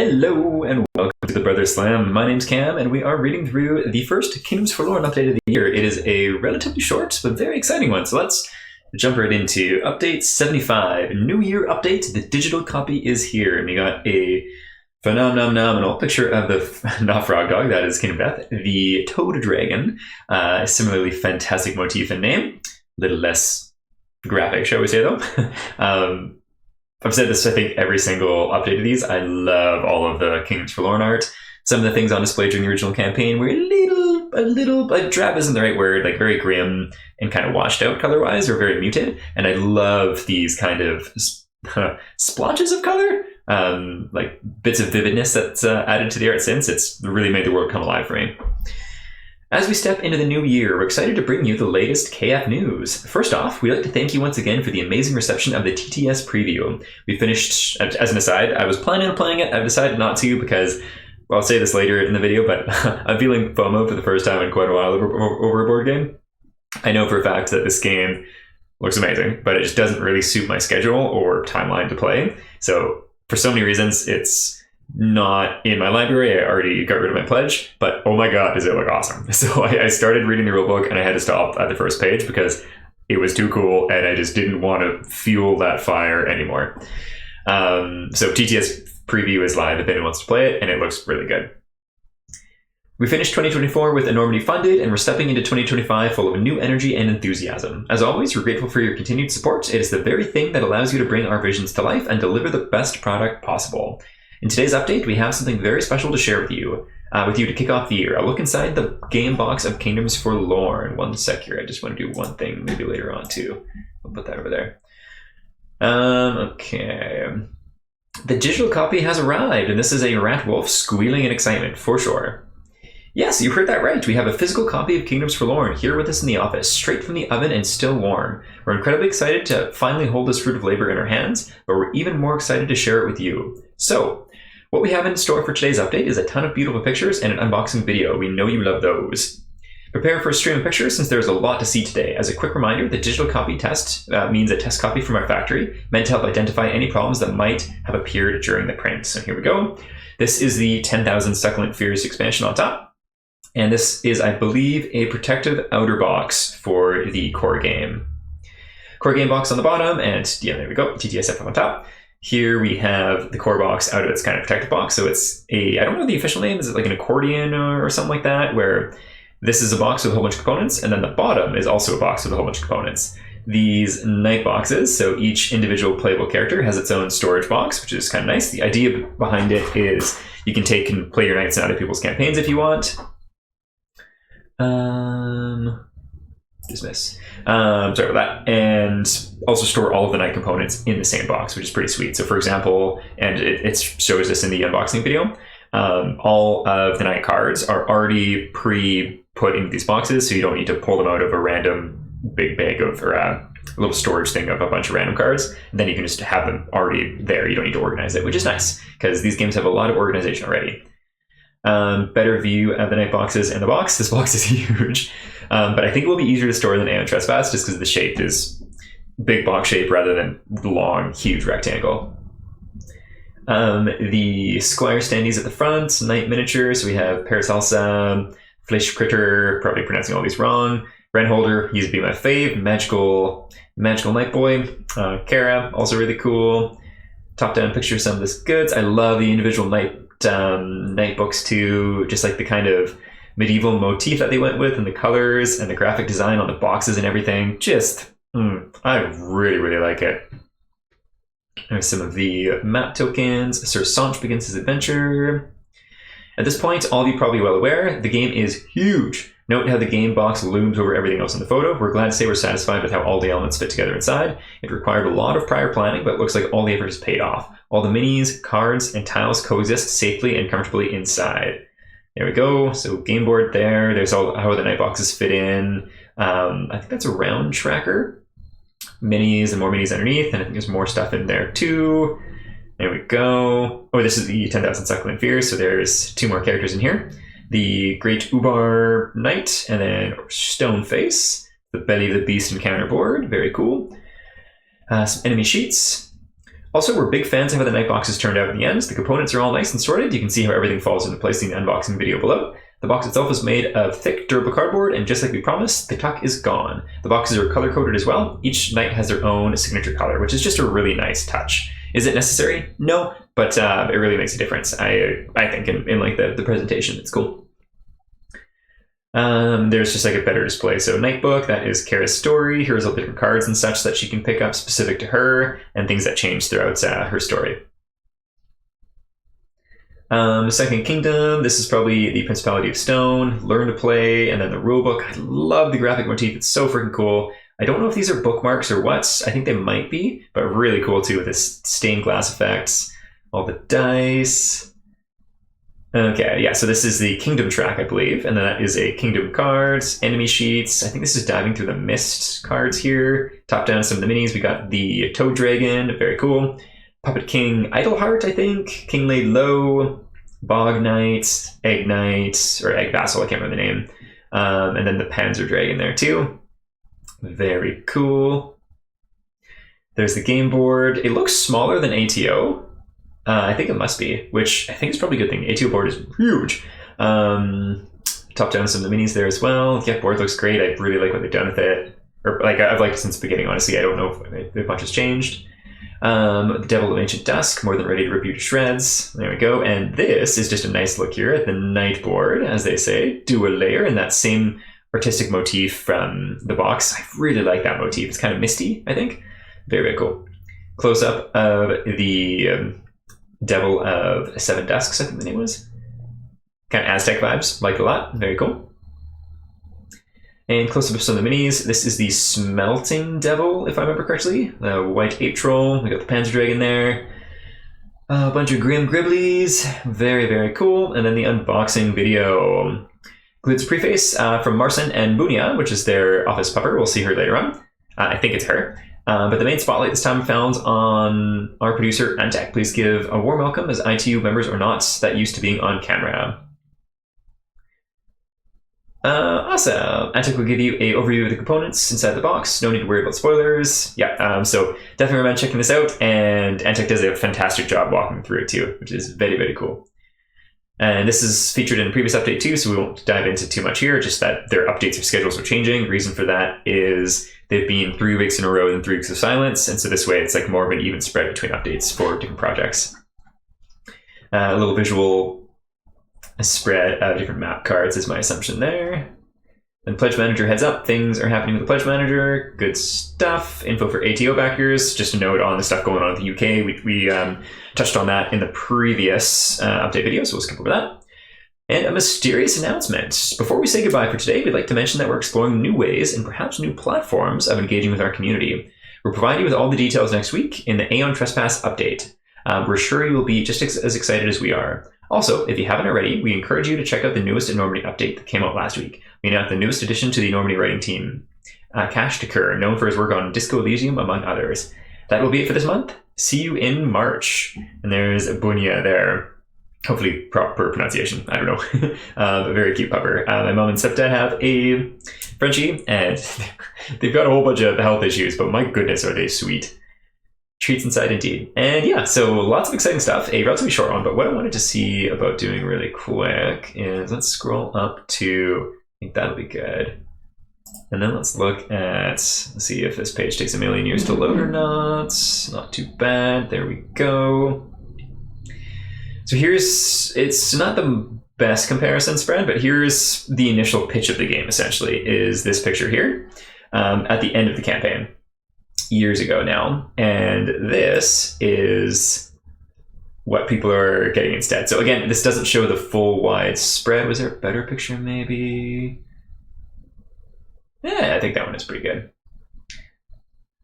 Hello and welcome to the Brother Slam. My name's Cam and we are reading through the first Kingdoms Forlorn update of the year. It is a relatively short but very exciting one, so let's jump right into update 75. New Year update, the digital copy is here. And we got a phenomenal picture of the not frog dog, that is Kingdom Death, the toad dragon, similarly fantastic motif and name, a little less graphic, shall we say though. I've said this, I think, every single update of these. I love all of the Kingdoms Forlorn art. Some of the things on display during the original campaign were a little, drab isn't the right word, like very grim and kind of washed out color-wise, or very muted. And I love these kind of splotches of color, like bits of vividness that's added to the art since. It's really made the world come alive for me. As we step into the new year, we're excited to bring you the latest KF news. First off, we'd like to thank you once again for the amazing reception of the TTS preview. We finished, as an aside, I was planning on playing it. I've decided not to because, well, I'll say this later in the video, but I'm feeling FOMO for the first time in quite a while over a board game. I know for a fact that this game looks amazing, but it just doesn't really suit my schedule or timeline to play. So for so many reasons, it's not in my library. I already got rid of my pledge, but oh my god, does it look awesome. So I started reading the rulebook and I had to stop at the first page because it was too cool and I just didn't want to fuel that fire anymore. So TTS preview is live if anyone wants to play it, and it looks really good. We finished 2024 with Enormity funded, and we're stepping into 2025 full of new energy and enthusiasm. As always, we're grateful for your continued support. It is the very thing that allows you to bring our visions to life and deliver the best product possible. In today's update, we have something very special to share with you to kick off the year. A look inside the game box of Kingdoms Forlorn. One sec here, I just want to do one thing, maybe later on too. I'll put that over there. Okay. The digital copy has arrived, and this is a rat wolf squealing in excitement, for sure. Yes, you heard that right. We have a physical copy of Kingdoms Forlorn here with us in the office, straight from the oven and still warm. We're incredibly excited to finally hold this fruit of labor in our hands, but we're even more excited to share it with you. So, what we have in store for today's update is a ton of beautiful pictures and an unboxing video. We know you love those. Prepare for a stream of pictures since there's a lot to see today. As a quick reminder, the digital copy test means a test copy from our factory, meant to help identify any problems that might have appeared during the print. So here we go. This is the 10,000 Succulent Fears expansion on top. And this is, I believe, a protective outer box for the core game. Core game box on the bottom, and yeah, there we go, TTSF on top. Here we have the core box out of its kind of protective box. So it's a, I don't know the official name, is it like an accordion or something like that, where this is a box with a whole bunch of components, and then the bottom is also a box with a whole bunch of components. These knight boxes, so each individual playable character has its own storage box, which is kind of nice. The idea behind it is you can take and play your knights in other people's campaigns if you want. Dismiss. Sorry about that. And also store all of the knight components in the same box, which is pretty sweet. So for example, and it shows this in the unboxing video, all of the knight cards are already pre-put into these boxes, so you don't need to pull them out of a random big bag of, or a little storage thing of a bunch of random cards. And then you can just have them already there. You don't need to organize it, which is nice, because these games have a lot of organization already. Better view of the knight boxes in the box. This box is huge, but I think it will be easier to store than Aeon Trespass just because the shape is big box shape rather than long, huge rectangle. The Squire standees at the front, knight miniatures. So we have Paracelsa, Flesh Critter, probably pronouncing all these wrong. Renholder, he's be my fave. Magical Knight Boy. Kara, also really cool. Top-down picture of some of this goods. I love the individual knight books too, just like the kind of medieval motif that they went with and the colors and the graphic design on the boxes and everything. Just, I really like it. There's some of the map tokens. Sir Sanche begins his adventure. At this point, all of you probably well aware, the game is huge. Note how the game box looms over everything else in the photo. We're glad to say we're satisfied with how all the elements fit together inside. It required a lot of prior planning, but it looks like all the effort has paid off. All the minis, cards, and tiles coexist safely and comfortably inside. There we go. So game board there. There's all how the knight boxes fit in. I think that's a round tracker. Minis and more minis underneath, and I think there's more stuff in there too. There we go. Oh, this is the 10,000 Succulent Fears, so there's 2 more characters in here. The Great Ubar Knight, and then Stoneface, the Belly of the Beast encounter board, very cool. Some enemy sheets. Also, we're big fans of how the night boxes turned out in the end. The components are all nice and sorted. You can see how everything falls into place in the unboxing video below. The box itself is made of thick, durable cardboard, and just like we promised, the tuck is gone. The boxes are color-coded as well. Each knight has their own signature color, which is just a really nice touch. Is it necessary? No, but it really makes a difference, I think, in like the presentation. It's cool. There's just like a better display. So Nightbook, that is Kara's story. Here's all the different cards and such that she can pick up specific to her, and things that change throughout her story. Second Kingdom, this is probably the Principality of Stone, Learn to Play, and then the rulebook. I love the graphic motif, it's so freaking cool. I don't know if these are bookmarks or what, I think they might be, but really cool too with this stained glass effects, all the dice. Okay, yeah, so this is the Kingdom track, I believe, and then that is a Kingdom cards, enemy sheets. I think this is diving through the mist cards here. Top down some of the minis, we got the Toad Dragon, very cool. Puppet King Idleheart, I think. King Laid Low, Bog Knight, Egg Knight, or Egg Vassal, I can't remember the name. And then the Panzer Dragon there too. Very cool. There's the game board. It looks smaller than ATO. I think it must be, which I think is probably a good thing. ATO board is huge. Top down some of the minis there as well. Yeah, board looks great. I really like what they've done with it. Or like I've liked it since the beginning, honestly. I don't know if much has changed. The Devil of Ancient Dusk, more than ready to rip you to shreds. There we go. And this is just a nice look here at the night board, as they say. Do a layer in that same artistic motif from the box. I really like that motif. It's kind of misty, I think. Very, very cool. Close up of the Devil of Seven Dusks, I think the name was. Kind of Aztec vibes. Like it a lot. Very cool. And close up of some of the minis. This is the Smelting Devil, if I remember correctly. The White Ape Troll. We got the Panzer Dragon there. A bunch of Grim Gribblies. Very, very cool. And then the unboxing video includes a preface from Marcin and Bunia, which is their office pupper. We'll see her later on. I think it's her. But the main spotlight this time found on our producer, Antek. Please give a warm welcome, as ITU members are not that used to being on camera. Awesome. Antek will give you an overview of the components inside the box. No need to worry about spoilers. Yeah, so definitely recommend checking this out. And Antek does a fantastic job walking through it too, which is very, very cool. And this is featured in a previous update too, so we won't dive into too much here, just that their updates or schedules are changing. The reason for that is they've been 3 weeks in a row and 3 weeks of silence. And so this way it's like more of an even spread between updates for different projects. A little visual spread of different map cards is my assumption there. Then Pledge Manager heads up. Things are happening with the Pledge Manager. Good stuff. Info for ATO backers. Just a note on the stuff going on in the UK. We touched on that in the previous update video, so we'll skip over that. And a mysterious announcement. Before we say goodbye for today, we'd like to mention that we're exploring new ways and perhaps new platforms of engaging with our community. We'll provide you with all the details next week in the Aeon Trespass update. We're sure you will be just as excited as we are. Also, if you haven't already, we encourage you to check out the newest Enormity update that came out last week. We announced the newest addition to the Enormity writing team, Cash Takur, known for his work on Disco Elysium, among others. That will be it for this month. See you in March. And there's Bunia there. Hopefully proper pronunciation. I don't know. A very cute pupper. My mom and stepdad have a Frenchie, and they've got a whole bunch of health issues, but my goodness, are they sweet. Treats inside indeed. And yeah, so lots of exciting stuff. A relatively short one, but what I wanted to see about doing really quick is let's scroll up to, I think that'll be good. And then let's look at, let's see if this page takes a million years to load or not. Not too bad. There we go. So it's not the best comparison spread, but here's the initial pitch of the game, essentially, is this picture here at the end of the campaign. Years ago now, and this is what people are getting instead. So again, this doesn't show the full wide spread. Was there a better picture maybe? Yeah, I think that one is pretty good.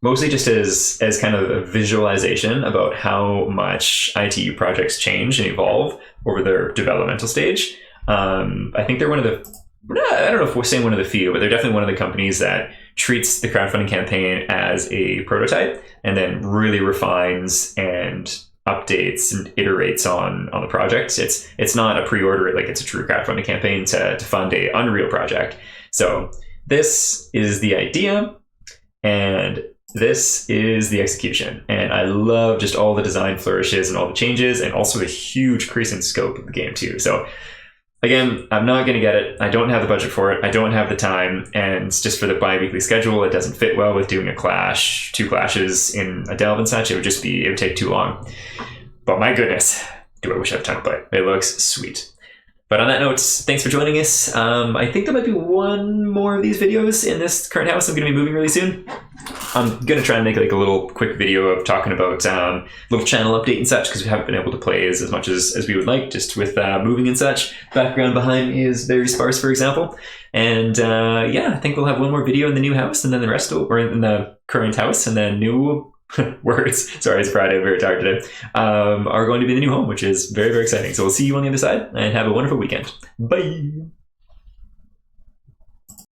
Mostly just as kind of a visualization about how much ITU projects change and evolve over their developmental stage. I think they're one of the, I don't know if we're saying one of the few, but they're definitely one of the companies that treats the crowdfunding campaign as a prototype and then really refines and updates and iterates on the project. It's not a pre-order, like it's a true crowdfunding campaign to fund a Unreal project. So this is the idea, and this is the execution, and I love just all the design flourishes and all the changes, and also the huge increase in scope of the game too. So again, I'm not going to get it. I don't have the budget for it. I don't have the time, and just for the bi-weekly schedule, it doesn't fit well with doing a clash, 2 clashes in a delve and such. It would take too long. But my goodness, do I wish I had time to play it. It looks sweet. But on that note, thanks for joining us. I think there might be one more of these videos in this current house. I'm going to be moving really soon. I'm going to try and make like a little quick video of talking about little channel update and such, because we haven't been able to play as much as we would like, just with moving and such. Background behind me is very sparse, for example. And yeah, I think we'll have one more video in the new house, and then the rest or in the current house, and then new words, sorry, it's Friday, I'm very tired today, are going to be the new home, which is very, very exciting. So we'll see you on the other side, and have a wonderful weekend. Bye!